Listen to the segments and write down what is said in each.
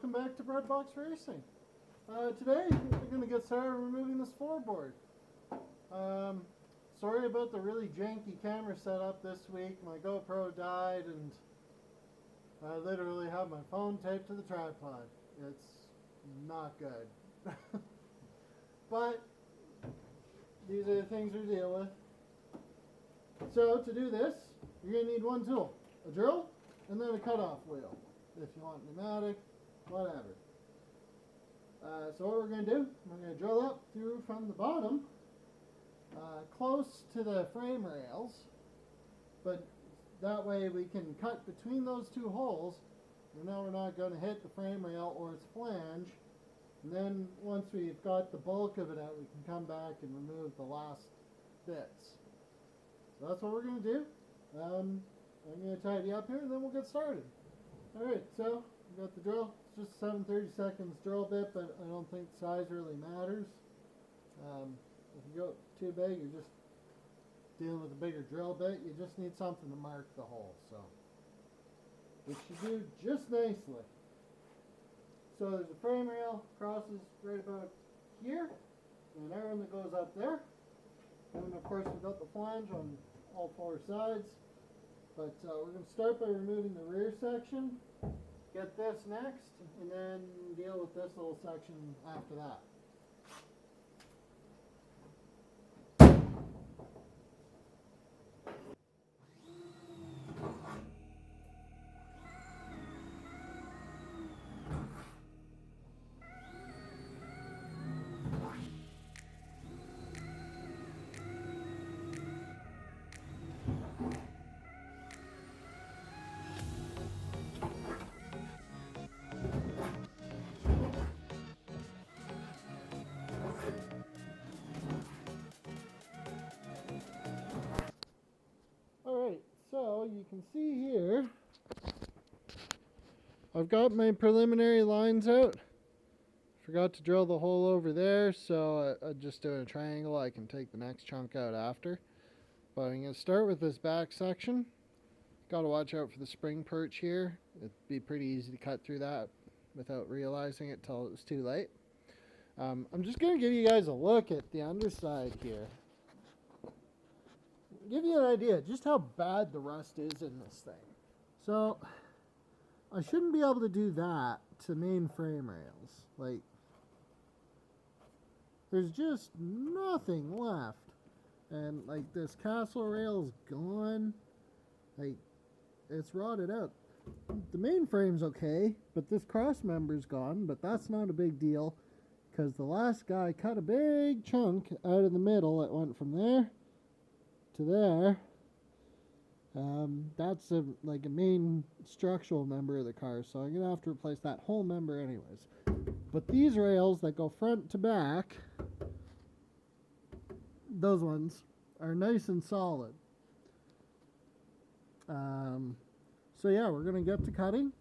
welcome back to Breadbox Racing. Today we're going to get started removing this floorboard. Sorry about the really janky camera setup this week. My GoPro died and I literally have my phone taped to the tripod. It's not good. But these are the things we deal with. So to do this, you're going to need one tool, a drill, and then a cutoff wheel. If you want pneumatic, whatever. So what we're going to do, we're going to drill up through from the bottom, close to the frame rails, but that way we can cut between those two holes. We know we're not going to hit the frame rail or its flange. And then once we've got the bulk of it out, we can come back and remove the last bits. So that's what we're going to do. I'm going to tidy up here and then we'll get started. Alright, so we got the drill. It's just 7/32 drill bit, but I don't think size really matters. If you go too big, you're just dealing with a bigger drill bit. You just need something to mark the hole, so which you do just nicely. So there's a frame rail, crosses right about here, and an arm that goes up there. And of course we've got the flange on all four sides. But we're going to start by removing the rear section, get this next, and then deal with this little section after that. So you can see here, I've got my preliminary lines out. Forgot to drill the hole over there, so I'm just doing a triangle. I can take the next chunk out after. But I'm going to start with this back section. Got to watch out for the spring perch here. It'd be pretty easy to cut through that without realizing it till it was too late. I'm just going to give you guys a look at the underside here. Give you an idea just how bad the rust is in this thing. So I shouldn't be able to do that to main frame rails. Like, there's just nothing left. And like this castle rail's gone. Like, it's rotted out. The main frame's okay, but this cross member's gone, but that's not a big deal because the last guy cut a big chunk out of the middle. It went from there to there. That's like a main structural member of the car, so I'm gonna have to replace that whole member anyways. But these rails that go front to back, those ones are nice and solid. So yeah, we're gonna get to cutting.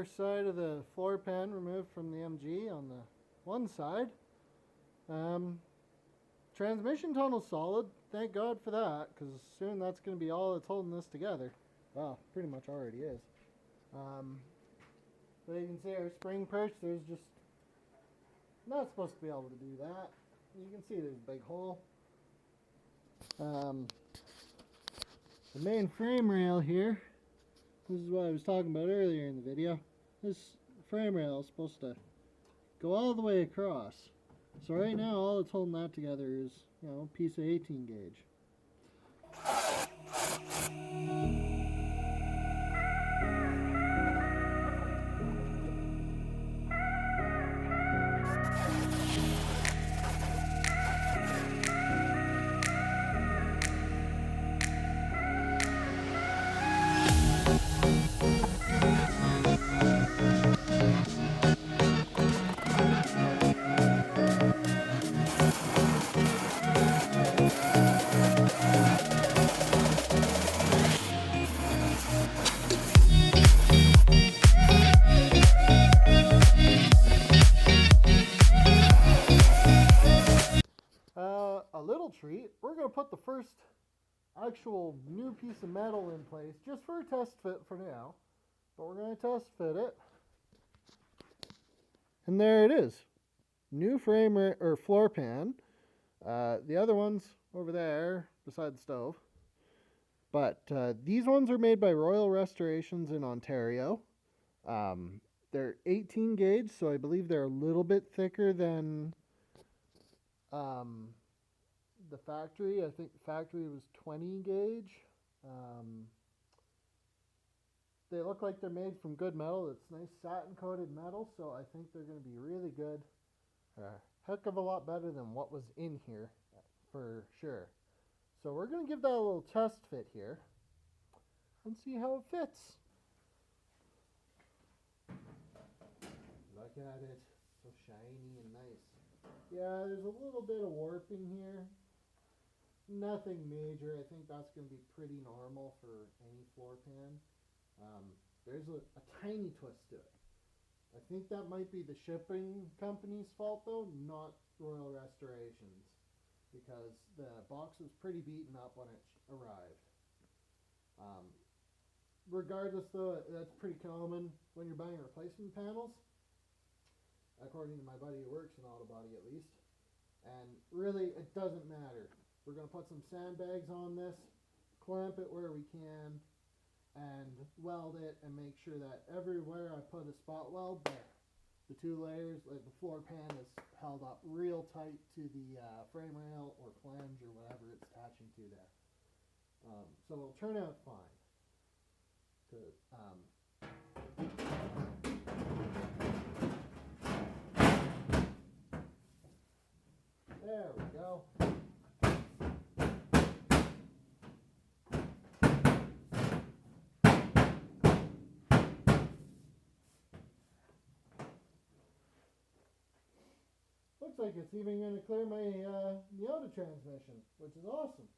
rear side of the floor pan removed from the MG on the one side. Transmission tunnel's solid. Thank God for that, because soon that's going to be all that's holding this together. Well, pretty much already is. But you can see our spring perch, there's just not supposed to be able to do that. You can see there's a big hole. The main frame rail here, this is what I was talking about earlier in the video. This frame rail is supposed to go all the way across. So right now all that's holding that together is, you know, a piece of 18 gauge. A little treat, we're going to put the first actual new piece of metal in place just for a test fit for now, but we're going to test fit it, and there it is, new frame or floor pan. The other ones over there beside the stove, but these ones are made by Royal Restorations in Ontario. They're 18 gauge, so I believe they're a little bit thicker than the factory. I think the factory was 20 gauge. They look like they're made from good metal. It's nice satin coated metal, so I think they're going to be really good. Heck of a lot better than what was in here, for sure. So we're going to give that a little test fit here and see how it fits. Look at it, so shiny and nice. Yeah, there's a little bit of warping here. Nothing major. I think that's going to be pretty normal for any floor pan. There's a tiny twist to it. I think that might be the shipping company's fault though, not Royal Restorations, because the box was pretty beaten up when it arrived. Regardless though, that's pretty common when you're buying replacement panels, according to my buddy who works in auto body at least. And really, it doesn't matter. We're going to put some sandbags on this, clamp it where we can, and weld it and make sure that everywhere I put a spot weld, the two layers, like the floor pan, is held up real tight to the frame rail or flange or whatever it's attaching to there. So it'll turn out fine. There we go. Looks like it's even going to clear my Miata transmission, which is awesome,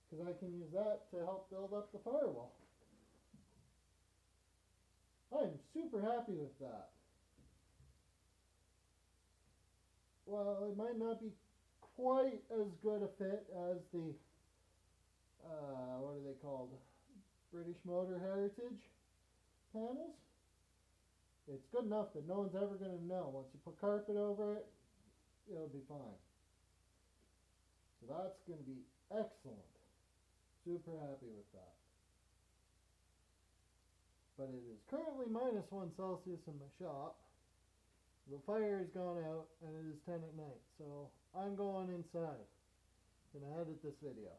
because I can use that to help build up the firewall. I'm super happy with that. Well, it might not be quite as good a fit as the, what are they called? British Motor Heritage panels. It's good enough that no one's ever going to know. Once you put carpet over it, it'll be fine. So that's going to be excellent. Super happy with that. But it is currently -1 Celsius in my shop. The fire has gone out and it is 10 at night. So I'm going inside. Gonna edit this video.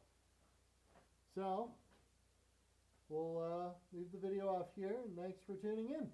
So we'll leave the video off here, and thanks for tuning in.